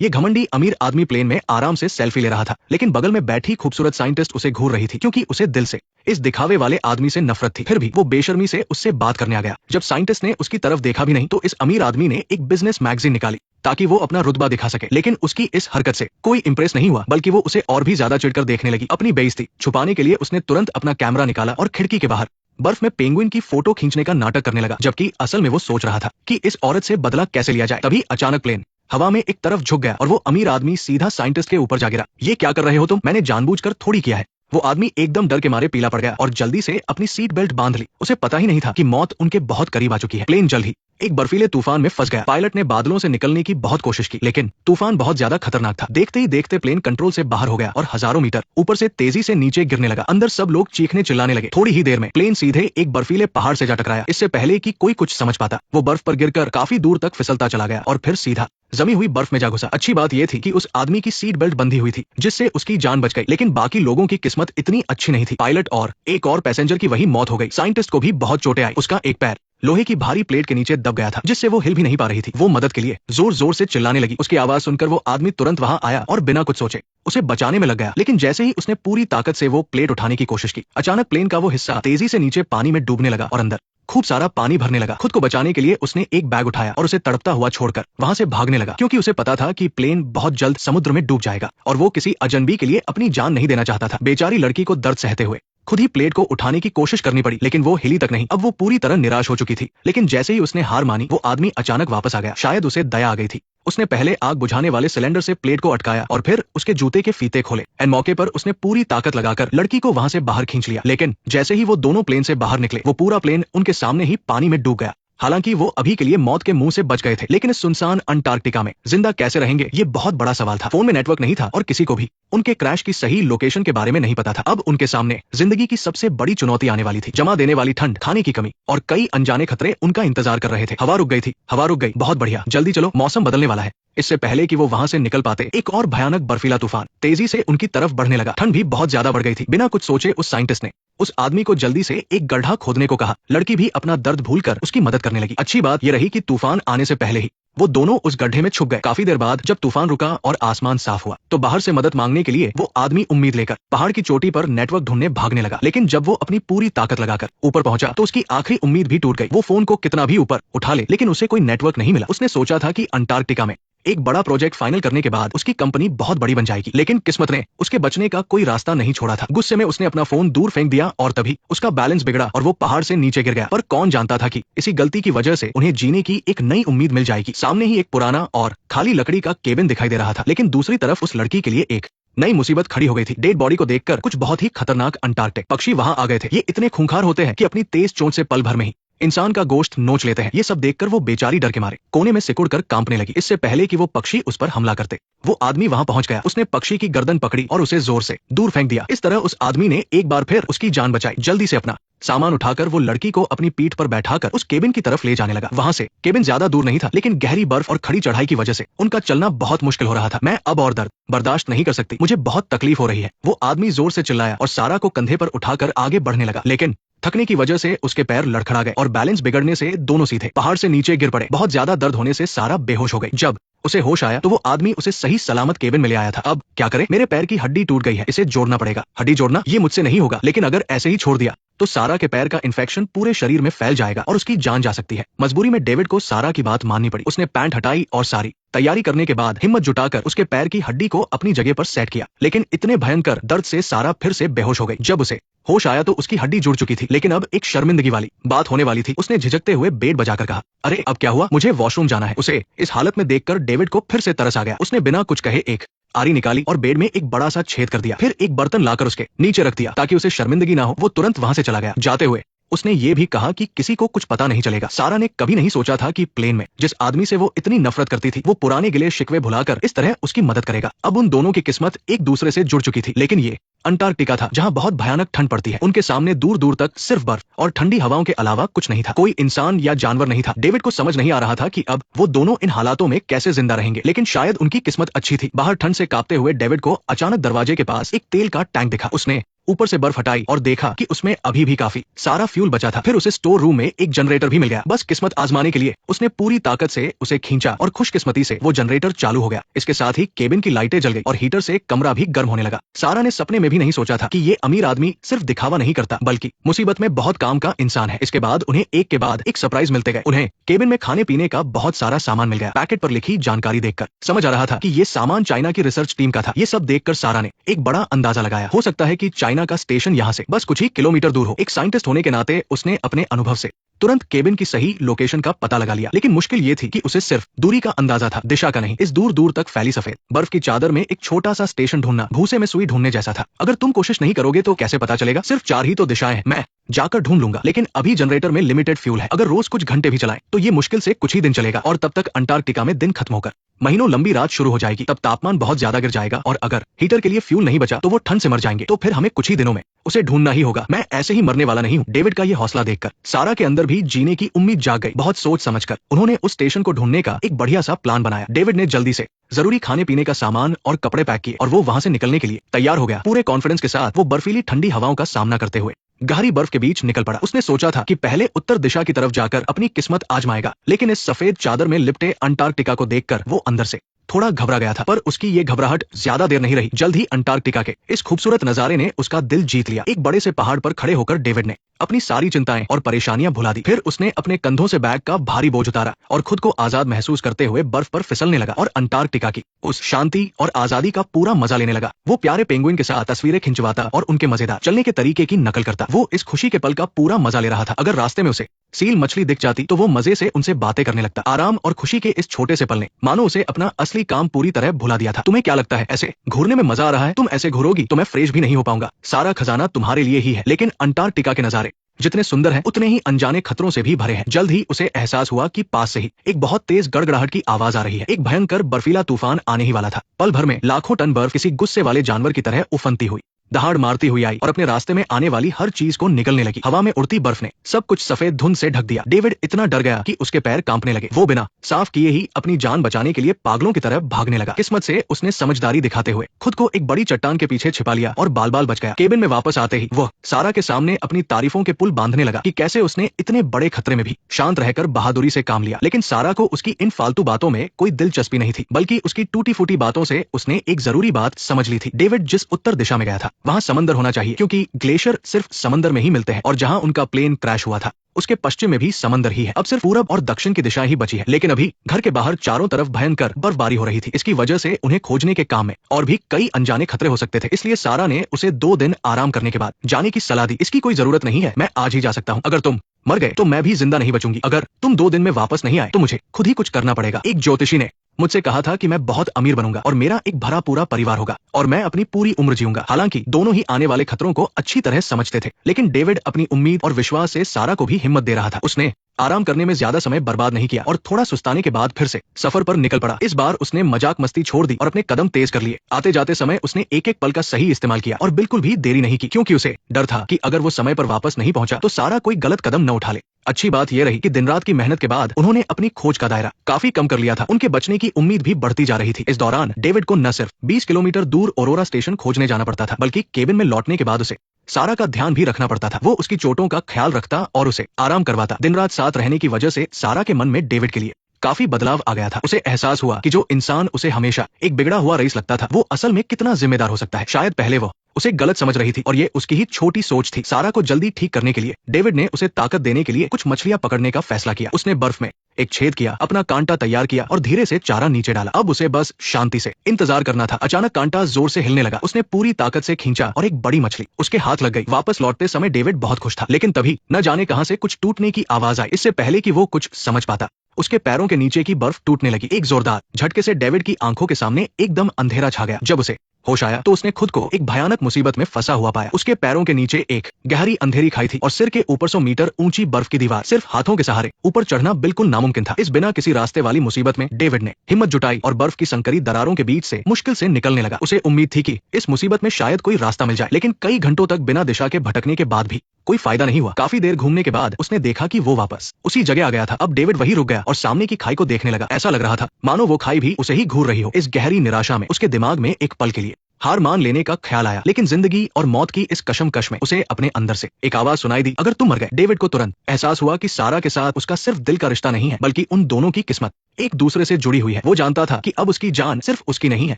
ये घमंडी अमीर आदमी प्लेन में आराम से सेल्फी ले रहा था, लेकिन बगल में बैठी खूबसूरत साइंटिस्ट उसे घूर रही थी, क्योंकि उसे दिल से इस दिखावे वाले आदमी से नफरत थी। फिर भी वो बेशर्मी से उससे बात करने आ गया। जब साइंटिस्ट ने उसकी तरफ देखा भी नहीं तो इस अमीर आदमी ने एक बिजनेस मैगजीन निकाली ताकि वो अपना रुतबा दिखा सके। लेकिन उसकी इस हरकत से कोई इंप्रेस नहीं हुआ, बल्कि वो उसे और भी ज्यादा चिढ़कर देखने लगी। अपनी बेइज्जती छुपाने के लिए उसने तुरंत अपना कैमरा निकाला और खिड़की के बाहर बर्फ में पेंगुइन की फोटो खींचने का नाटक करने लगा, जबकि असल में वो सोच रहा था कि इस औरत से बदला कैसे लिया जाए। तभी अचानक प्लेन हवा में एक तरफ झुक गया और वो अमीर आदमी सीधा साइंटिस्ट के ऊपर जा गिरा। ये क्या कर रहे हो तुम? मैंने जानबूझकर थोड़ी किया है। वो आदमी एकदम डर के मारे पीला पड़ गया और जल्दी से अपनी सीट बेल्ट बांध ली। उसे पता ही नहीं था कि मौत उनके बहुत करीब आ चुकी है। प्लेन जल्द ही एक बर्फीले तूफान में फंस गया। पायलट ने बादलों से निकलने की बहुत कोशिश की, लेकिन तूफान बहुत ज्यादा खतरनाक था। देखते ही देखते प्लेन कंट्रोल से बाहर हो गया और हजारों मीटर ऊपर से तेजी से नीचे गिरने लगा। अंदर सब लोग चीखने चिल्लाने लगे। थोड़ी ही देर में प्लेन सीधे एक बर्फीले पहाड़ से जा टकराया। इससे पहले कि कोई कुछ समझ पाता, वो बर्फ पर गिरकर काफी दूर तक फिसलता चला गया और फिर सीधा जमी हुई बर्फ में जा घुसा। अच्छी बात यह थी कि उस आदमी की सीट बेल्ट बंधी हुई थी, जिससे उसकी जान बच गई, लेकिन बाकी लोगों की किस्मत इतनी अच्छी नहीं थी। पायलट और एक और पैसेंजर की वही मौत हो गई। साइंटिस्ट को भी बहुत चोटें आई। उसका एक पैर लोहे की भारी प्लेट के नीचे दब गया था, जिससे वो हिल भी नहीं पा रही थी। वो मदद के लिए जोर जोर से चिल्लाने लगी। उसकी आवाज सुनकर वो आदमी तुरंत वहां आया और बिना कुछ सोचे उसे बचाने में लग गया। लेकिन जैसे ही उसने पूरी ताकत से वो प्लेट उठाने की कोशिश की, अचानक प्लेन का वो हिस्सा तेजी से नीचे पानी में डूबने लगा और अंदर खूब सारा पानी भरने लगा। खुद को बचाने के लिए उसने एक बैग उठाया और उसे तड़पता हुआ छोड़कर वहां से भागने लगा, क्योंकि उसे पता था कि प्लेन बहुत जल्द समुद्र में डूब जाएगा और वो किसी अजनबी के लिए अपनी जान नहीं देना चाहता था। बेचारी लड़की को दर्द सहते हुए खुद ही प्लेट को उठाने की कोशिश करनी पड़ी, लेकिन वो हिली तक नहीं। अब वो पूरी तरह निराश हो चुकी थी। लेकिन जैसे ही उसने हार मानी, वो आदमी अचानक वापस आ गया। शायद उसे दया आ गई थी। उसने पहले आग बुझाने वाले सिलेंडर से प्लेट को अटकाया और फिर उसके जूते के फीते खोले। एन मौके पर उसने पूरी ताकत लगाकर लड़की को वहां से बाहर खींच लिया। लेकिन जैसे ही वो दोनों प्लेन से बाहर निकले, वो पूरा प्लेन उनके सामने ही पानी में डूब गया। हालांकि वो अभी के लिए मौत के मुंह से बच गए थे, लेकिन इस सुनसान अंटार्कटिका में जिंदा कैसे रहेंगे, ये बहुत बड़ा सवाल था। फोन में नेटवर्क नहीं था और किसी को भी उनके क्रैश की सही लोकेशन के बारे में नहीं पता था। अब उनके सामने जिंदगी की सबसे बड़ी चुनौती आने वाली थी। जमा देने वाली ठंड, खाने की कमी और कई अनजाने खतरे उनका इंतजार कर रहे थे। हवा रुक गई थी। हवा रुक गई। बहुत बढ़िया, जल्दी चलो, मौसम बदलने वाला है। इससे पहले कि वो वहां से निकल पाते, एक और भयानक बर्फीला तूफान तेजी से उनकी तरफ बढ़ने लगा। ठंड भी बहुत ज्यादा बढ़ गई थी। बिना कुछ सोचे उस साइंटिस्ट ने उस आदमी को जल्दी से एक गड्ढा खोदने को कहा। लड़की भी अपना दर्द भूलकर उसकी मदद करने लगी। अच्छी बात यह रही कि तूफान आने से पहले ही वो दोनों उस गड्ढे में छुप गए। काफी देर बाद जब तूफान रुका और आसमान साफ हुआ, तो बाहर से मदद मांगने के लिए वो आदमी उम्मीद लेकर पहाड़ की चोटी पर नेटवर्क ढूंढने भागने लगा। लेकिन जब वो अपनी पूरी ताकत लगाकर ऊपर पहुंचा, तो उसकी आखिरी उम्मीद भी टूट गई। वो फोन को कितना भी ऊपर उठा ले, लेकिन उसे कोई नेटवर्क नहीं मिला। उसने सोचा था कि अंटार्कटिका में एक बड़ा प्रोजेक्ट फाइनल करने के बाद उसकी कंपनी बहुत बड़ी बन जाएगी, लेकिन किस्मत ने उसके बचने का कोई रास्ता नहीं छोड़ा था। गुस्से में उसने अपना फोन दूर फेंक दिया और तभी उसका बैलेंस बिगड़ा और वो पहाड़ से नीचे गिर गया। पर कौन जानता था कि इसी गलती की वजह से उन्हें जीने की एक नई उम्मीद मिल जाएगी। सामने ही एक पुराना और खाली लकड़ी का केबिन दिखाई दे रहा था, लेकिन दूसरी तरफ उस लड़की के लिए एक नई मुसीबत खड़ी हो गई थी। डेड बॉडी को देखकर कुछ बहुत ही खतरनाक अंटार्कटिक पक्षी वहां आ गए थे। ये इतने खूंखार होते हैं कि अपनी तेज चोंच से पल भर में ही इंसान का गोश्त नोच लेते हैं। ये सब देखकर वो बेचारी डर के मारे कोने में सिकुड़कर कांपने लगी। इससे पहले कि वो पक्षी उस पर हमला करते, वो आदमी वहां पहुंच गया। उसने पक्षी की गर्दन पकड़ी और उसे जोर से दूर फेंक दिया। इस तरह उस आदमी ने एक बार फिर उसकी जान बचाई। जल्दी से अपना सामान उठाकर वो लड़की को अपनी पीठ पर बैठाकर उस केबिन की तरफ ले जाने लगा। वहां से केबिन ज्यादा दूर नहीं था, लेकिन गहरी बर्फ और खड़ी चढ़ाई की वजह से उनका चलना बहुत मुश्किल हो रहा था। मैं अब और दर्द बर्दाश्त नहीं कर सकती, मुझे बहुत तकलीफ हो रही है, वो आदमी जोर से चिल्लाया और सारा को कंधे पर उठाकर आगे बढ़ने लगा। लेकिन थकने की वजह से उसके पैर लड़खड़ा गए और बैलेंस बिगड़ने से दोनों सीधे पहाड़ से नीचे गिर पड़े। बहुत ज्यादा दर्द होने से सारा बेहोश हो गई। जब उसे होश आया तो वो आदमी उसे सही सलामत केबिन में ले आया था। अब क्या करे? मेरे पैर की हड्डी टूट गई है, इसे जोड़ना पड़ेगा। हड्डी जोड़ना ये मुझसे नहीं होगा, लेकिन अगर ऐसे ही छोड़ दिया तो सारा के पैर का इन्फेक्शन पूरे शरीर में फैल जाएगा और उसकी जान जा सकती है। मजबूरी में डेविड को सारा की बात माननी पड़ी। उसने पैंट हटाई और सारी तैयारी करने के बाद हिम्मत जुटाकर उसके पैर की हड्डी को अपनी जगह पर सेट किया। लेकिन इतने भयंकर दर्द से सारा फिर से बेहोश हो गई। जब उसे होश आया तो उसकी हड्डी जुड़ चुकी थी, लेकिन अब एक शर्मिंदगी वाली बात होने वाली थी। उसने झिझकते हुए बेड बजाकर कहा, अरे अब क्या हुआ? मुझे वॉशरूम जाना है। उसे इस हालत में देखकर डेविड को फिर से तरस आ गया। उसने बिना कुछ कहे एक आरी निकाली और बेड में एक बड़ा सा छेद कर दिया। फिर एक बर्तन लाकर उसके नीचे रख दिया ताकि उसे शर्मिंदगी ना हो। वो तुरंत वहां से चला गया। जाते हुए उसने ये भी कहा कि किसी को कुछ पता नहीं चलेगा। सारा ने कभी नहीं सोचा था कि प्लेन में जिस आदमी से वो इतनी नफरत करती थी, वो पुराने गिले शिकवे भुलाकर इस तरह उसकी मदद करेगा। अब उन दोनों की किस्मत एक दूसरे से जुड़ चुकी थी। लेकिन ये अंटार्कटिका था, जहां बहुत भयानक ठंड पड़ती है। उनके सामने दूर दूर तक सिर्फ बर्फ और ठंडी हवाओं के अलावा कुछ नहीं था। कोई इंसान या जानवर नहीं था। डेविड को समझ नहीं आ रहा था कि अब वो दोनों इन हालातों में कैसे जिंदा रहेंगे, लेकिन शायद उनकी किस्मत अच्छी थी। बाहर ठंड से कांपते हुए डेविड को अचानक दरवाजे के पास एक तेल का टैंक दिखा। उसने ऊपर से बर्फ हटाई और देखा कि उसमें अभी भी काफी सारा फ्यूल बचा था। फिर उसे स्टोर रूम में एक जनरेटर भी मिल गया। बस किस्मत आजमाने के लिए उसने पूरी ताकत से उसे खींचा और खुशकिस्मती से वो जनरेटर चालू हो गया। इसके साथ ही केबिन की लाइटें जल गई और हीटर से कमरा भी गर्म होने लगा। सारा ने सपने में भी नहीं सोचा था कि ये अमीर आदमी सिर्फ दिखावा नहीं करता बल्कि मुसीबत में बहुत काम का इंसान है। इसके बाद उन्हें एक के बाद एक सरप्राइज मिलते गए। उन्हें केबिन में खाने पीने का बहुत सारा सामान मिल गया। पैकेट पर लिखी जानकारी देखकर समझ आ रहा था कि ये सामान चाइना की रिसर्च टीम का था। ये सब देखकर सारा ने एक बड़ा अंदाजा लगाया, हो सकता है कि चाइना का स्टेशन यहाँ से बस कुछ ही किलोमीटर दूर हो। एक साइंटिस्ट होने के नाते उसने अपने अनुभव से तुरंत केबिन की सही लोकेशन का पता लगा लिया। लेकिन मुश्किल ये थी कि उसे सिर्फ दूरी का अंदाजा था, दिशा का नहीं। इस दूर दूर तक फैली सफेद बर्फ की चादर में एक छोटा सा स्टेशन ढूंढना भूसे में सुई ढूंढने जैसा था। अगर तुम कोशिश नहीं करोगे तो कैसे पता चलेगा? सिर्फ 4 ही तो दिशाएं हैं, मैं जाकर ढूंढ लूंगा। लेकिन अभी जनरेटर में लिमिटेड फ्यूल है, अगर रोज कुछ घंटे भी चलाएं तो ये मुश्किल से कुछ ही दिन चलेगा और तब तक अंटार्कटिका में दिन खत्म होकर महीनों लंबी रात शुरू हो जाएगी। तब तापमान बहुत ज्यादा गिर जाएगा और अगर हीटर के लिए फ्यूल नहीं बचा तो वो ठंड से मर जाएंगे। तो फिर हमें कुछ ही दिनों में उसे ढूंढना ही होगा। मैं ऐसे ही मरने वाला नहीं हूँ। डेविड का ये हौसला देखकर सारा के अंदर भी जीने की उम्मीद जाग गई। बहुत सोच समझकर उन्होंने उस स्टेशन को ढूंढने का एक बढ़िया सा प्लान बनाया। डेविड ने जल्दी से जरूरी खाने पीने का सामान और कपड़े पैक किए और वो वहां से निकलने के लिए तैयार हो गया। पूरे कॉन्फिडेंस के साथ वो बर्फीली ठंडी हवाओं का सामना करते हुए गहरी बर्फ के बीच निकल पड़ा। उसने सोचा था कि पहले उत्तर दिशा की तरफ जाकर अपनी किस्मत आजमाएगा, लेकिन इस सफेद चादर में लिपटे अंटार्कटिका को देखकर वो अंदर से थोड़ा घबरा गया था। पर उसकी ये घबराहट ज्यादा देर नहीं रही। जल्द ही अंटार्कटिका के इस खूबसूरत नजारे ने उसका दिल जीत लिया। एक बड़े से पहाड़ पर खड़े होकर डेविड ने अपनी सारी चिंताएं और परेशानियां भुला दी। फिर उसने अपने कंधों से बैग का भारी बोझ उतारा और खुद को आजाद महसूस करते हुए बर्फ पर फिसलने लगा और अंटार्कटिका की उस शांति और आजादी का पूरा मजा लेने लगा। वो प्यारे पेंगुइन के साथ तस्वीरें खिंचवाता और उनके मजेदार चलने के तरीके की नकल करता। वो इस खुशी के पल का पूरा मजा ले रहा था। अगर रास्ते में उसे सील मछली दिख जाती तो वो मजे से उनसे बातें करने लगता। आराम और खुशी के इस छोटे से पल ने मानो उसे अपना असली काम पूरी तरह भुला दिया था। तुम्हें क्या लगता है, ऐसे घूरने में मजा आ रहा है? तुम ऐसे घूरोगी तो मैं फ्रेश भी नहीं हो पाऊंगा। सारा खजाना तुम्हारे लिए ही है, लेकिन अंटार्कटिका के नजारे जितने सुंदर हैं उतने ही अनजाने खतरों से भी भरे हैं। जल्द ही उसे एहसास हुआ कि पास से ही एक बहुत तेज गड़गड़ाहट की आवाज आ रही है। एक भयंकर बर्फीला तूफान आने ही वाला था। पल भर में लाखों टन बर्फ किसी गुस्से वाले जानवर की तरह उफनती हुई दहाड़ मारती हुई आई और अपने रास्ते में आने वाली हर चीज को निगलने लगी। हवा में उड़ती बर्फ ने सब कुछ सफेद धुंध से ढक दिया। डेविड इतना डर गया कि उसके पैर कांपने लगे। वो बिना साफ किए ही अपनी जान बचाने के लिए पागलों की तरह भागने लगा। किस्मत से उसने समझदारी दिखाते हुए खुद को एक बड़ी चट्टान के पीछे छिपा लिया और बाल बाल बच गया। केबिन में वापस आते ही वह सारा के सामने अपनी तारीफों के पुल बांधने लगा कि कैसे उसने इतने बड़े खतरे में भी शांत रहकर बहादुरी से काम लिया। लेकिन सारा को उसकी इन फालतू बातों में कोई दिलचस्पी नहीं थी, बल्कि उसकी टूटी फूटी बातों से उसने एक जरूरी बात समझ ली थी। डेविड जिस उत्तर दिशा में गया था वहां समंदर होना चाहिए, क्योंकि ग्लेशियर सिर्फ समंदर में ही मिलते हैं और जहां उनका प्लेन क्रैश हुआ था उसके पश्चिम में भी समंदर ही है। अब सिर्फ पूरब और दक्षिण की दिशा ही बची है। लेकिन अभी घर के बाहर चारों तरफ भयंकर बर्फबारी हो रही थी। इसकी वजह से उन्हें खोजने के काम में और भी कई अनजाने खतरे हो सकते थे। इसलिए सारा ने उसे 2 दिन आराम करने के बाद जाने की सलाह दी। इसकी कोई जरूरत नहीं है, मैं आज ही जा सकता हूँ। अगर तुम मर गए तो मैं भी जिंदा नहीं बचूंगी। अगर तुम 2 दिन में वापस नहीं आए तो मुझे खुद ही कुछ करना पड़ेगा। एक ज्योतिषी ने मुझसे कहा था कि मैं बहुत अमीर बनूंगा और मेरा एक भरा पूरा परिवार होगा और मैं अपनी पूरी उम्र जीऊंगा। हालांकि दोनों ही आने वाले खतरों को अच्छी तरह समझते थे, लेकिन डेविड अपनी उम्मीद और विश्वास से सारा को भी हिम्मत दे रहा था। उसने आराम करने में ज्यादा समय बर्बाद नहीं किया और थोड़ा सुस्ताने के बाद फिर से सफर पर निकल पड़ा। इस बार उसने मजाक मस्ती छोड़ दी और अपने कदम तेज कर लिए। आते जाते समय उसने एक एक पल का सही इस्तेमाल किया और बिल्कुल भी देरी नहीं की, क्योंकि उसे डर था कि अगर वो समय पर वापस नहीं पहुंचा तो सारा कोई गलत कदम न उठा ले। अच्छी बात यह रही कि दिन रात की मेहनत के बाद उन्होंने अपनी खोज का दायरा काफी कम कर लिया था। उनके बचने की उम्मीद भी बढ़ती जा रही थी। इस दौरान डेविड को न सिर्फ 20 किलोमीटर दूर औरोरा स्टेशन खोजने जाना पड़ता था, बल्कि केबिन में लौटने के बाद उसे सारा का ध्यान भी रखना पड़ता था। वो उसकी चोटों का ख्याल रखता और उसे आराम करवाता। दिन रात साथ रहने की वजह से सारा के मन में डेविड के लिए काफी बदलाव आ गया था। उसे एहसास हुआ कि जो इंसान उसे हमेशा एक बिगड़ा हुआ रईस लगता था, वो असल में कितना जिम्मेदार हो सकता है। शायद पहले वो उसे गलत समझ रही थी और ये उसकी ही छोटी सोच थी। सारा को जल्दी ठीक करने के लिए डेविड ने उसे ताकत देने के लिए कुछ मछलियां पकड़ने का फैसला किया। उसने बर्फ में एक छेद किया, अपना कांटा तैयार किया और धीरे से चारा नीचे डाला। अब उसे बस शांति से इंतजार करना था। अचानक कांटा जोर से हिलने लगा। उसने पूरी ताकत से खींचा और एक बड़ी मछली उसके हाथ लग गई। वापस लौटते समय डेविड बहुत खुश था, लेकिन तभी न जाने कहां से कुछ टूटने की आवाज आई। इससे पहले कि वो कुछ समझ पाता, उसके पैरों के नीचे की बर्फ टूटने लगी। एक जोरदार झटके से डेविड की आंखों के सामने एकदम अंधेरा छा गया। जब उसे होश आया तो उसने खुद को एक भयानक मुसीबत में फंसा हुआ पाया। उसके पैरों के नीचे एक गहरी अंधेरी खाई थी और सिर के ऊपर 100 मीटर ऊंची बर्फ की दीवार। सिर्फ हाथों के सहारे ऊपर चढ़ना बिल्कुल नामुमकिन था। इस बिना किसी रास्ते वाली मुसीबत में डेविड ने हिम्मत जुटाई और बर्फ की संकरी दरारों के बीच से मुश्किल से निकलने लगा। उसे उम्मीद थी कि इस मुसीबत में शायद कोई रास्ता मिल जाए, लेकिन कई घंटों तक बिना दिशा के भटकने के बाद भी कोई फायदा नहीं हुआ। काफी देर घूमने के बाद उसने देखा कि वो वापस उसी जगह आ गया था। अब डेविड वहीं रुक गया और सामने की खाई को देखने लगा। ऐसा लग रहा था मानो वो खाई भी उसे ही घूर रही हो। इस गहरी निराशा में उसके दिमाग में एक पल के लिए हार मान लेने का ख्याल आया, लेकिन जिंदगी और मौत की इस कशमकश में उसे अपने अंदर से एक आवाज सुनाई दी, अगर तुम मर गए। डेविड को तुरंत एहसास हुआ कि सारा के साथ उसका सिर्फ दिल का रिश्ता नहीं है, बल्कि उन दोनों की किस्मत एक दूसरे से जुड़ी हुई है। वो जानता था कि अब उसकी जान सिर्फ उसकी नहीं है,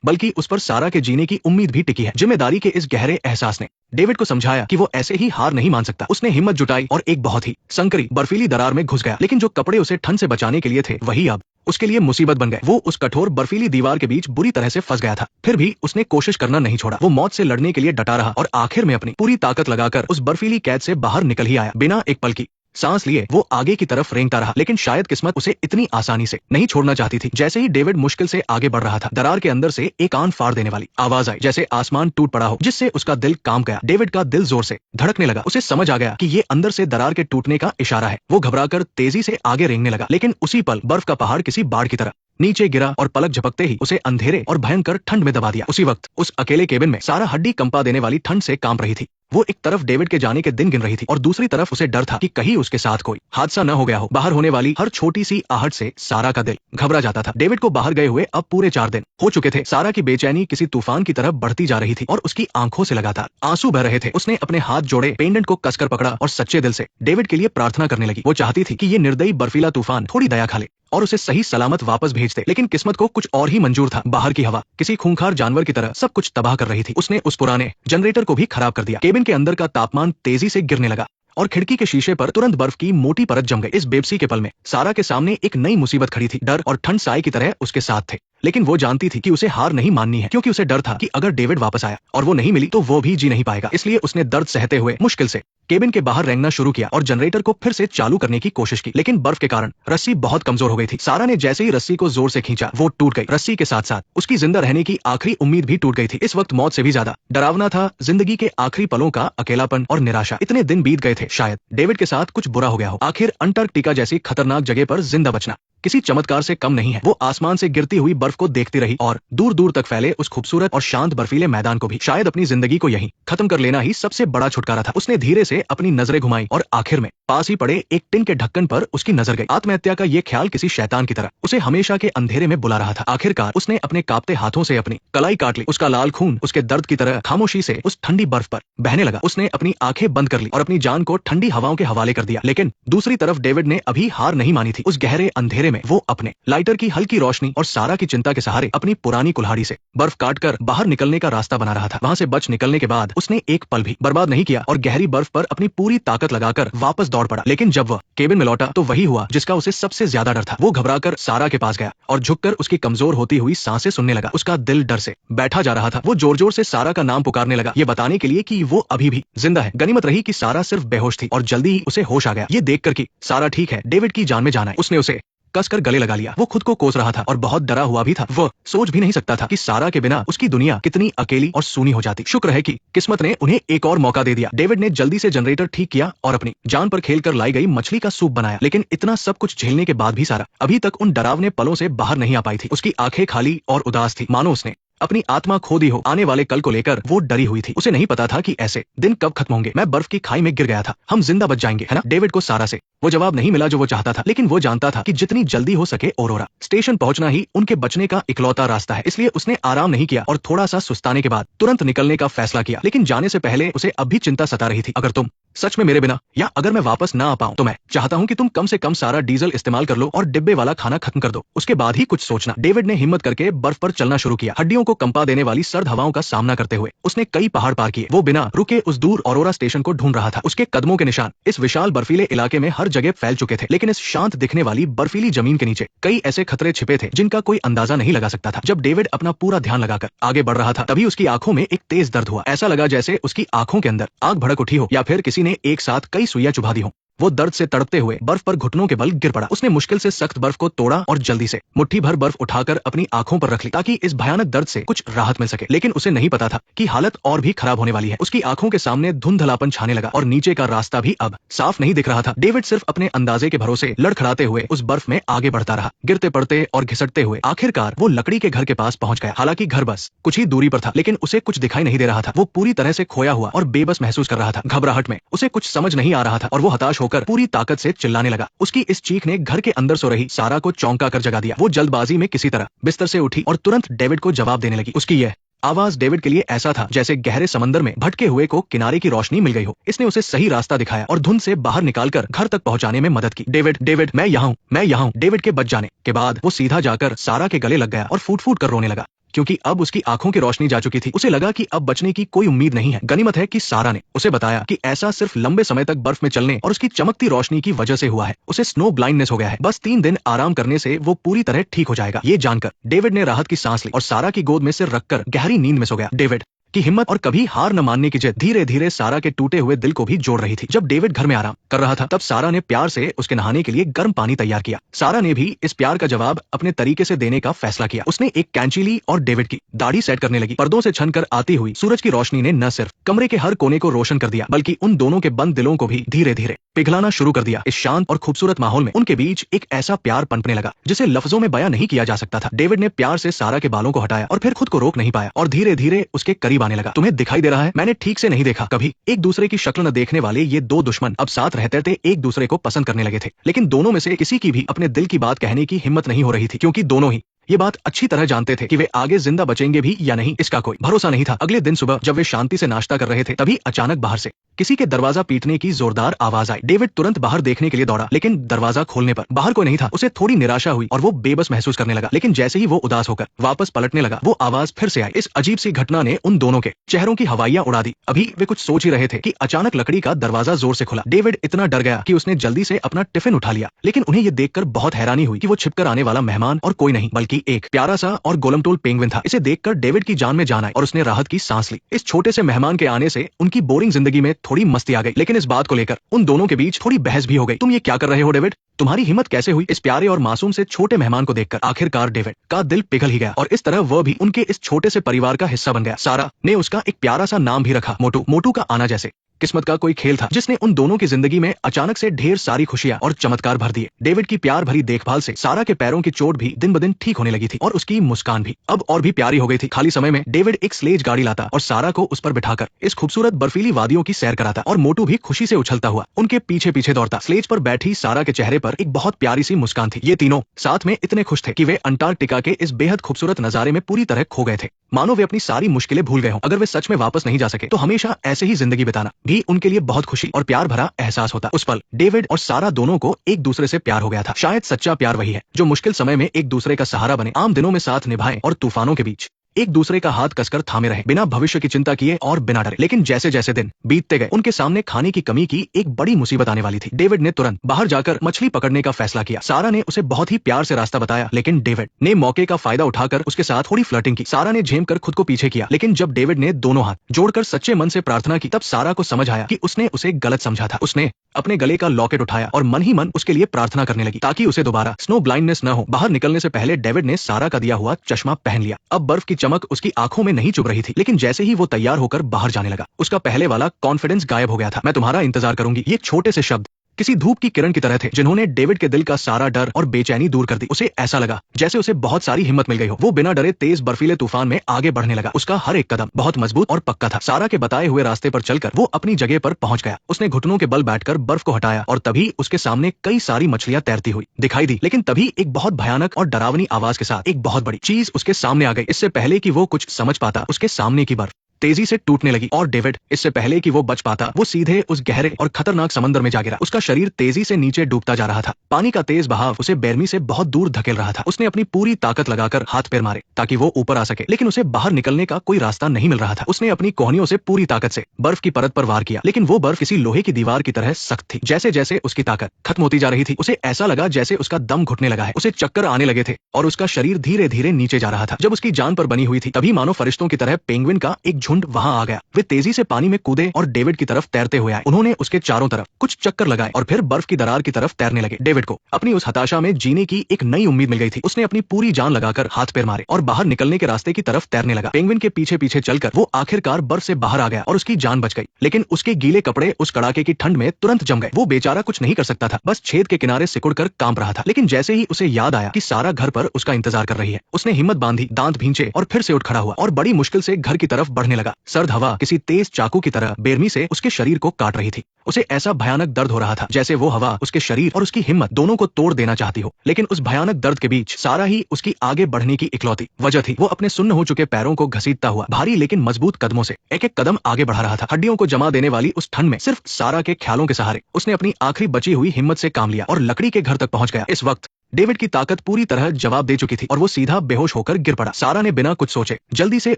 बल्कि उस पर सारा के जीने की उम्मीद भी टिकी है। जिम्मेदारी के इस गहरे एहसास ने डेविड को समझाया कि वो ऐसे ही हार नहीं मान सकता। उसने हिम्मत जुटाई और एक बहुत ही संकरी बर्फीली दरार में घुस गया, लेकिन जो कपड़े उसे ठंड से बचाने के लिए थे वही अब उसके लिए मुसीबत बन गए। वो उस कठोर बर्फीली दीवार के बीच बुरी तरह से फंस गया था। फिर भी उसने कोशिश करना नहीं छोड़ा। वो मौत से लड़ने के लिए डटा रहा और आखिर में अपनी पूरी ताकत लगाकर उस बर्फीली कैद से बाहर निकल ही आया। बिना एक पल की सांस लिए वो आगे की तरफ रेंगता रहा, लेकिन शायद किस्मत उसे इतनी आसानी से नहीं छोड़ना चाहती थी। जैसे ही डेविड मुश्किल से आगे बढ़ रहा था, दरार के अंदर से एक कान फाड़ देने वाली आवाज आई, जैसे आसमान टूट पड़ा हो, जिससे उसका दिल कांप गया। डेविड का दिल जोर से धड़कने लगा। उसे समझ आ गया कि ये अंदर से दरार के टूटने का इशारा है। वो घबराकर तेजी से आगे रेंगने लगा, लेकिन उसी पल बर्फ का पहाड़ किसी बाढ़ की तरह नीचे गिरा और पलक झपकते ही उसे अंधेरे और भयंकर ठंड में दबा दिया। उसी वक्त उस अकेले केबिन में सारा हड्डी कंपा देने वाली ठंड से कांप रही थी। वो एक तरफ डेविड के जाने के दिन गिन रही थी और दूसरी तरफ उसे डर था कि कहीं उसके साथ कोई हादसा न हो गया हो। बाहर होने वाली हर छोटी सी आहट से सारा का दिल घबरा जाता था। डेविड को बाहर गए हुए अब पूरे 4 दिन हो चुके थे। सारा की बेचैनी किसी तूफान की तरफ बढ़ती जा रही थी और उसकी आंखों से लगातार आंसू बह रहे थे। उसने अपने हाथ जोड़े, पेंडेंट को कसकर पकड़ा और सच्चे दिल से डेविड के लिए प्रार्थना करने लगी। वो चाहती थी कि ये निर्दयी बर्फीला तूफान थोड़ी दया खा ले और उसे सही सलामत वापस भेज दे, लेकिन किस्मत को कुछ और ही मंजूर था। बाहर की हवा किसी खूंखार जानवर की तरह सब कुछ तबाह कर रही थी। उसने उस पुराने जनरेटर को भी खराब कर दिया। केबिन के अंदर का तापमान तेजी से गिरने लगा और खिड़की के शीशे पर तुरंत बर्फ की मोटी परत जम गई। इस बेबसी के पल में सारा के सामने एक नई मुसीबत खड़ी थी। डर और ठंड साए की तरह उसके साथ थे, लेकिन वो जानती थी कि उसे हार नहीं माननी है, क्योंकि उसे डर था कि अगर डेविड वापस आया और वो नहीं मिली तो वो भी जी नहीं पाएगा। इसलिए उसने दर्द सहते हुए मुश्किल से केबिन के बाहर रेंगना शुरू किया और जनरेटर को फिर से चालू करने की कोशिश की, लेकिन बर्फ के कारण रस्सी बहुत कमजोर हो गई थी। सारा ने जैसे ही रस्सी को जोर से खींचा, वो टूट गई। रस्सी के साथ साथ उसकी जिंदा रहने की आखिरी उम्मीद भी टूट गई थी। इस वक्त मौत से भी ज्यादा डरावना था जिंदगी के आखिरी पलों का अकेलापन और निराशा। इतने दिन बीत गए थे, शायद डेविड के साथ कुछ बुरा हो गया हो। आखिर अंटार्कटिका जैसी खतरनाक जगह पर जिंदा बचना किसी चमत्कार से कम नहीं है। वो आसमान से गिरती हुई बर्फ को देखती रही और दूर दूर तक फैले उस खूबसूरत और शांत बर्फीले मैदान को भी। शायद अपनी जिंदगी को यहीं खत्म कर लेना ही सबसे बड़ा छुटकारा था। उसने धीरे से अपनी नजरें घुमाई और आखिर में पास ही पड़े एक टिन के ढक्कन पर उसकी नजर गई। आत्महत्या का ये ख्याल किसी शैतान की तरह उसे हमेशा के अंधेरे में बुला रहा था। आखिरकार उसने अपने कांपते हाथों से अपनी कलाई काट ली। उसका लाल खून उसके दर्द की तरह खामोशी से उस ठंडी बर्फ पर बहने लगा। उसने अपनी आंखें बंद कर ली और अपनी जान को ठंडी हवाओं के हवाले कर दिया। लेकिन दूसरी तरफ डेविड ने अभी हार नहीं मानी थी। उस गहरे अंधेरे में वो अपने लाइटर की हल्की रोशनी और सारा की चिंता के सहारे अपनी पुरानी कुल्हाड़ी से बर्फ काटकर बाहर निकलने का रास्ता बना रहा था। वहां से बच निकलने के बाद उसने एक पल भी बर्बाद नहीं किया और गहरी बर्फ पर अपनी पूरी ताकत लगाकर वापस दौड़ पड़ा। लेकिन जब वह केबिन में लौटा तो वही हुआ जिसका उसे सबसे ज्यादा डर था। वो घबराकर सारा के पास गया और झुककर उसकी कमजोर होती हुई सांसें सुनने लगा। उसका दिल डर से बैठा जा रहा था। वो जोर जोर से सारा का नाम पुकारने लगा, ये बताने के लिए कि वो अभी भी जिंदा है। गनीमत रही कि सारा सिर्फ बेहोश थी और जल्दी ही उसे होश आ गया। ये देखकर कि सारा ठीक है, डेविड की जान में जाना है, उसने उसे कसकर गले लगा लिया। वो खुद को कोस रहा था और बहुत डरा हुआ भी था। वो सोच भी नहीं सकता था कि सारा के बिना उसकी दुनिया कितनी अकेली और सूनी हो जाती। शुक्र है कि किस्मत ने उन्हें एक और मौका दे दिया। डेविड ने जल्दी से जनरेटर ठीक किया और अपनी जान पर खेलकर लाई गई मछली का सूप बनाया। लेकिन इतना सब कुछ झेलने के बाद भी सारा अभी तक उन डरावने पलों से बाहर नहीं आ पाई थी। उसकी आंखें खाली और उदास थी, मानो उसने अपनी आत्मा खो दी हो। आने वाले कल को लेकर वो डरी हुई थी। उसे नहीं पता था कि ऐसे दिन कब खत्म होंगे। मैं बर्फ की खाई में गिर गया था, हम जिंदा बच जाएंगे, है ना? डेविड को सारा से वो जवाब नहीं मिला जो वो चाहता था, लेकिन वो जानता था कि जितनी जल्दी हो सके औरोरा स्टेशन पहुंचना ही उनके बचने का इकलौता रास्ता है। इसलिए उसने आराम नहीं किया और थोड़ा सा सुस्ताने के बाद तुरंत निकलने का फैसला किया। लेकिन जाने से पहले उसे अब भी चिंता सता रही थी। अगर तुम सच में मेरे बिना या अगर मैं वापस ना आ पाऊं तो मैं चाहता हूं कि तुम कम से कम सारा डीजल इस्तेमाल कर लो और डिब्बे वाला खाना खत्म कर दो, उसके बाद ही कुछ सोचना। डेविड ने हिम्मत करके बर्फ पर चलना शुरू किया। हड्डियों को कंपा देने वाली सर्द हवाओं का सामना करते हुए उसने कई पहाड़ पार किए। वो बिना रुके उस दूर औरोरा स्टेशन को ढूंढ रहा था। उसके कदमों के निशान इस विशाल बर्फीले इलाके में हर जगह फैल चुके थे, लेकिन इस शांत दिखने वाली बर्फीली जमीन के नीचे कई ऐसे खतरे छिपे थे जिनका कोई अंदाजा नहीं लगा सकता था। जब डेविड अपना पूरा ध्यान लगाकर आगे बढ़ रहा था तभी उसकी आंखों में एक तेज दर्द हुआ। ऐसा लगा जैसे उसकी आंखों के अंदर आग भड़क उठी हो या फिर किसी ने एक साथ कई सुइयां चुभा दी हो। वो दर्द से तड़पते हुए बर्फ पर घुटनों के बल गिर पड़ा। उसने मुश्किल से सख्त बर्फ को तोड़ा और जल्दी से मुट्ठी भर बर्फ उठाकर अपनी आंखों पर रख ली ताकि इस भयानक दर्द से कुछ राहत मिल सके। लेकिन उसे नहीं पता था कि हालत और भी खराब होने वाली है। उसकी आंखों के सामने धुंधलापन छाने लगा और नीचे का रास्ता भी अब साफ नहीं दिख रहा था। डेविड सिर्फ अपने अंदाजे के भरोसे लड़खड़ाते हुए उस बर्फ में आगे बढ़ता रहा, गिरते पड़ते और घिसटते हुए। आखिरकार वो लकड़ी के घर के पास पहुंच गया। हालांकि घर बस कुछ ही दूरी पर था, लेकिन उसे कुछ दिखाई नहीं दे रहा था। वो पूरी तरह से खोया हुआ और बेबस महसूस कर रहा था। घबराहट में उसे कुछ समझ नहीं आ रहा था और वो हताश होकर पूरी ताकत चिल्लाने लगा। उसकी इस चीख ने घर के अंदर सो रही सारा को चौंका कर जगा दिया। वो जल्दबाजी में किसी तरह बिस्तर से उठी और तुरंत डेविड को जवाब देने लगी। उसकी यह आवाज डेविड के लिए ऐसा था जैसे गहरे समंदर में भटके हुए को किनारे की रोशनी मिल गई हो। इसने उसे सही रास्ता दिखाया और धुंध से बाहर निकालकर घर तक पहुंचाने में मदद की। डेविड डेविड मैं यहाँ हूँ, मैं यहाँ हूँ। डेविड के बच जाने के बाद वो सीधा जाकर सारा के गले लग गया और फूट फूट कर रोने लगा, क्योंकि अब उसकी आंखों की रोशनी जा चुकी थी। उसे लगा कि अब बचने की कोई उम्मीद नहीं है। गनीमत है कि सारा ने उसे बताया कि ऐसा सिर्फ लंबे समय तक बर्फ में चलने और उसकी चमकती रोशनी की वजह से हुआ है। उसे स्नो ब्लाइंडनेस हो गया है, बस 3 दिन आराम करने से वो पूरी तरह ठीक हो जाएगा। ये जानकर डेविड ने राहत की सांस ली और सारा की गोद में सिर रखकर गहरी नींद में सो गया। डेविड की हिम्मत और कभी हार न मानने की जिद धीरे धीरे सारा के टूटे हुए दिल को भी जोड़ रही थी। जब डेविड घर में आराम कर रहा था तब सारा ने प्यार से उसके नहाने के लिए गर्म पानी तैयार किया। सारा ने भी इस प्यार का जवाब अपने तरीके से देने का फैसला किया। उसने एक कैंची ली और डेविड की दाढ़ी सेट करने लगी। पर्दों से छनकर आती हुई सूरज की रोशनी ने न सिर्फ कमरे के हर कोने को रोशन कर दिया, बल्कि उन दोनों के बंद दिलों को भी धीरे धीरे पिघलाना शुरू कर दिया। इस शांत और खूबसूरत माहौल में उनके बीच एक ऐसा प्यार पनपने लगा जिसे लफ्जों में बयां नहीं किया जा सकता था। डेविड ने प्यार से सारा के बालों को हटाया और फिर खुद को रोक नहीं पाया और धीरे धीरे उसके करीब आने लगा। तुम्हें दिखाई दे रहा है, मैंने ठीक से नहीं देखा। कभी एक दूसरे की शक्ल न देखने वाले ये दो दुश्मन अब साथ रहते थे, एक दूसरे को पसंद करने लगे थे। लेकिन दोनों में से किसी की भी अपने दिल की बात कहने की हिम्मत नहीं हो रही थी, क्योंकि दोनों ही ये बात अच्छी तरह जानते थे कि वे आगे जिंदा बचेंगे भी या नहीं, इसका कोई भरोसा नहीं था। अगले दिन सुबह जब वे शांति से नाश्ता कर रहे थे तभी अचानक बाहर से किसी के दरवाजा पीटने की जोरदार आवाज आई। डेविड तुरंत बाहर देखने के लिए दौड़ा, लेकिन दरवाजा खोलने पर बाहर कोई नहीं था। उसे थोड़ी निराशा हुई और वो बेबस महसूस करने लगा। लेकिन जैसे ही वो उदास होकर वापस पलटने लगा, वो आवाज फिर से आई। इस अजीब सी घटना ने उन दोनों के चेहरों की हवाइयां उड़ा दी। अभी वे कुछ सोच ही रहे थे कि अचानक लकड़ी का दरवाजा जोर से खुला। डेविड इतना डर गया कि उसने जल्दी से अपना टिफिन उठा लिया, लेकिन उन्हें ये देखकर बहुत हैरानी हुई कि वो छिपकर आने वाला मेहमान और कोई नहीं बल्कि एक प्यारा सा और गोलमटोल पेंगुइन था। इसे देखकर डेविड की जान में जान आई और उसने राहत की सांस ली। इस छोटे से मेहमान के आने से उनकी बोरिंग जिंदगी में थोड़ी मस्ती आ गई, लेकिन इस बात को लेकर उन दोनों के बीच थोड़ी बहस भी हो गई। तुम ये क्या कर रहे हो डेविड? तुम्हारी हिम्मत कैसे हुई इस प्यारे और मासूम से छोटे मेहमान को देखकर? आखिरकार डेविड का दिल पिघल ही गया और इस तरह वह भी उनके इस छोटे से परिवार का हिस्सा बन गया। सारा ने उसका एक प्यारा सा नाम भी रखा, मोटू। मोटू का आना जैसे किस्मत का कोई खेल था जिसने उन दोनों की जिंदगी में अचानक से ढेर सारी खुशियां और चमत्कार भर दिए। डेविड की प्यार भरी देखभाल से सारा के पैरों की चोट भी दिन ब दिन ठीक होने लगी थी और उसकी मुस्कान भी अब और भी प्यारी हो गई थी। खाली समय में डेविड एक स्लेज गाड़ी लाता और सारा को उस पर बिठाकर इस खूबसूरत बर्फीली वादियों की सैर कराता और मोटू भी खुशी से उछलता हुआ उनके पीछे पीछे दौड़ता। स्लेज पर बैठी सारा के चेहरे पर एक बहुत प्यारी सी मुस्कान थी। ये तीनों साथ में इतने खुश थे कि वे अंटार्कटिका के इस बेहद खूबसूरत नजारे में पूरी तरह खो गए थे, मानो वे अपनी सारी मुश्किलें भूल गए हों। अगर वे सच में वापस नहीं जा सके तो हमेशा ऐसे ही जिंदगी बिताना भी उनके लिए बहुत खुशी और प्यार भरा एहसास होता। उस पल डेविड और सारा दोनों को एक दूसरे से प्यार हो गया था। शायद सच्चा प्यार वही है जो मुश्किल समय में एक दूसरे का सहारा बने, आम दिनों में साथ निभाएं और तूफानों के बीच एक दूसरे का हाथ कसकर थामे रहे, बिना भविष्य की चिंता किए और बिना डरे। लेकिन जैसे जैसे दिन बीतते गए उनके सामने खाने की कमी की एक बड़ी मुसीबत आने वाली थी। डेविड ने तुरंत बाहर जाकर मछली पकड़ने का फैसला किया। सारा ने उसे बहुत ही प्यार से रास्ता बताया, लेकिन डेविड ने मौके का फायदा उठाकर उसके साथ थोड़ी फ्लर्टिंग की। सारा ने झेम कर खुद को पीछे किया, लेकिन जब डेविड ने दोनों हाथ जोड़कर सच्चे मन से प्रार्थना की तब सारा को समझ आया कि उसने उसे गलत समझा था। उसने अपने गले का लॉकेट उठाया और मन ही मन उसके लिए प्रार्थना करने लगी ताकि उसे दोबारा स्नो ब्लाइंडनेस न हो। बाहर निकलने से पहले डेविड ने सारा का दिया हुआ चश्मा पहन लिया। अब बर्फ की चमक उसकी आंखों में नहीं चुभ रही थी, लेकिन जैसे ही वो तैयार होकर बाहर जाने लगा उसका पहले वाला कॉन्फिडेंस गायब हो गया था। मैं तुम्हारा इंतजार करूंगी, ये छोटे से शब्द किसी धूप की किरण की तरह थे जिन्होंने डेविड के दिल का सारा डर और बेचैनी दूर कर दी। उसे ऐसा लगा जैसे उसे बहुत सारी हिम्मत मिल गई हो। वो बिना डरे तेज बर्फीले तूफान में आगे बढ़ने लगा। उसका हर एक कदम बहुत मजबूत और पक्का था। सारा के बताए हुए रास्ते पर चलकर वो अपनी जगह पर पहुंच गया। उसने घुटनों के बल बैठकर बर्फ को हटाया और तभी उसके सामने कई सारी मछलियां तैरती हुई दिखाई दी। लेकिन तभी एक बहुत भयानक और डरावनी आवाज के साथ एक बहुत बड़ी चीज उसके सामने आ गई। इससे पहले कि वो कुछ समझ पाता उसके सामने की बर्फ तेजी से टूटने लगी और डेविड इससे पहले कि वो बच पाता वो सीधे उस गहरे और खतरनाक समंदर में जा गिरा। उसका शरीर तेजी से नीचे डूबता जा रहा था। पानी का तेज बहाव उसे बेरमी से बहुत दूर धकेल रहा था। उसने अपनी पूरी ताकत लगाकर हाथ पैर मारे ताकि वो ऊपर आ सके, लेकिन उसे बाहर निकलने का कोई रास्ता नहीं मिल रहा था। उसने अपनी कोहनियों से पूरी ताकत से बर्फ की परत पर वार किया, लेकिन वो बर्फ किसी लोहे की दीवार की तरह सख्त थी। जैसे जैसे उसकी ताकत खत्म होती जा रही थी उसे ऐसा लगा जैसे उसका दम घुटने लगा है। उसे चक्कर आने लगे थे और उसका शरीर धीरे धीरे नीचे जा रहा था। जब उसकी जान पर बनी हुई थी तभी मानो फरिश्तों की तरह पेंगुइन का एक झुंड वहां आ गया। वे तेजी से पानी में कूदे और डेविड की तरफ तैरते हुए आए। उन्होंने उसके चारों तरफ कुछ चक्कर लगाए और फिर बर्फ की दरार की तरफ तैरने लगे। डेविड को अपनी उस हताशा में जीने की एक नई उम्मीद मिल गई थी। उसने अपनी पूरी जान लगाकर हाथ पैर मारे और बाहर निकलने के रास्ते की तरफ तैरने लगा। पेंगुइन के पीछे पीछे चलकर वो आखिरकार बर्फ से बाहर आ गया और उसकी जान बच गई, लेकिन उसके गीले कपड़े उस कड़ाके की ठंड में तुरंत जम गए। वो बेचारा कुछ नहीं कर सकता था, बस छेद के किनारे सिकुड़कर कांप रहा था। लेकिन जैसे ही उसे याद आया कि सारा घर पर उसका इंतजार कर रही है, उसने हिम्मत बांधी, दांत भींचे और फिर से उठ खड़ा हुआ और बड़ी मुश्किल से घर की तरफ बढ़ने लगा। सर्द हवा किसी तेज चाकू की तरह बेरमी से उसके शरीर को काट रही थी। उसे ऐसा भयानक दर्द हो रहा था जैसे वो हवा उसके शरीर और उसकी हिम्मत दोनों को तोड़ देना चाहती हो। लेकिन उस भयानक दर्द के बीच सारा ही उसकी आगे बढ़ने की इकलौती वजह थी। वो अपने सुन्न हो चुके पैरों को घसीटता हुआ भारी लेकिन मजबूत कदमों से एक एक कदम आगे बढ़ा रहा था। हड्डियों को जमा देने वाली उस ठंड में सिर्फ सारा के ख्यालों के सहारे उसने अपनी आखिरी बची हुई हिम्मत से काम लिया और लकड़ी के घर तक पहुंच गया। इस वक्त डेविड की ताकत पूरी तरह जवाब दे चुकी थी और वो सीधा बेहोश होकर गिर पड़ा। सारा ने बिना कुछ सोचे जल्दी से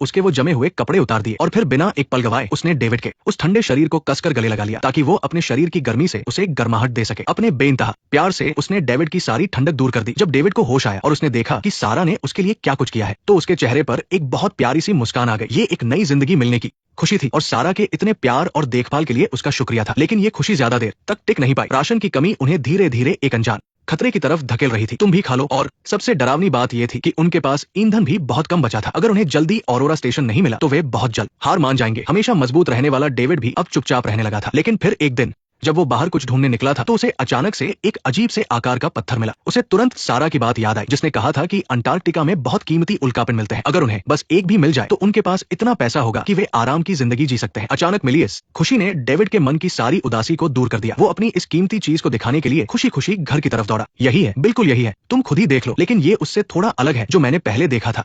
उसके वो जमे हुए कपड़े उतार दिए और फिर बिना एक पल गवाए उसने डेविड के उस ठंडे शरीर को कसकर गले लगा लिया ताकि वो अपने शरीर की गर्मी से उसे गर्माहट दे सके। अपने बेइंतहा प्यार से उसने डेविड की सारी ठंडक दूर कर दी। जब डेविड को होश आया और उसने देखा कि सारा ने उसके लिए क्या कुछ किया है तो उसके चेहरे पर एक बहुत प्यारी सी मुस्कान आ गई। ये एक नई जिंदगी मिलने की खुशी थी और सारा के इतने प्यार और देखभाल के लिए उसका शुक्रिया था। लेकिन ये खुशी ज्यादा देर तक टिक नहीं पाई। राशन की कमी उन्हें धीरे धीरे एक अनजान खतरे की तरफ धकेल रही थी। तुम भी खा लो। और सबसे डरावनी बात यह थी कि उनके पास ईंधन भी बहुत कम बचा था। अगर उन्हें जल्दी ऑरोरा स्टेशन नहीं मिला तो वे बहुत जल्द हार मान जाएंगे। हमेशा मजबूत रहने वाला डेविड भी अब चुपचाप रहने लगा था। लेकिन फिर एक दिन जब वो बाहर कुछ ढूंढने निकला था तो उसे अचानक से एक अजीब से आकार का पत्थर मिला। उसे तुरंत सारा की बात याद आई जिसने कहा था कि अंटार्कटिका में बहुत कीमती उल्कापिंड मिलते हैं। अगर उन्हें बस एक भी मिल जाए तो उनके पास इतना पैसा होगा कि वे आराम की जिंदगी जी सकते हैं। अचानक मिली इस खुशी ने डेविड के मन की सारी उदासी को दूर कर दिया। वो अपनी इस कीमती चीज को दिखाने के लिए खुशी खुशी घर की तरफ दौड़ा। यही है, बिल्कुल यही है, तुम खुद ही देख लो। लेकिन ये उससे थोड़ा अलग है जो मैंने पहले देखा था।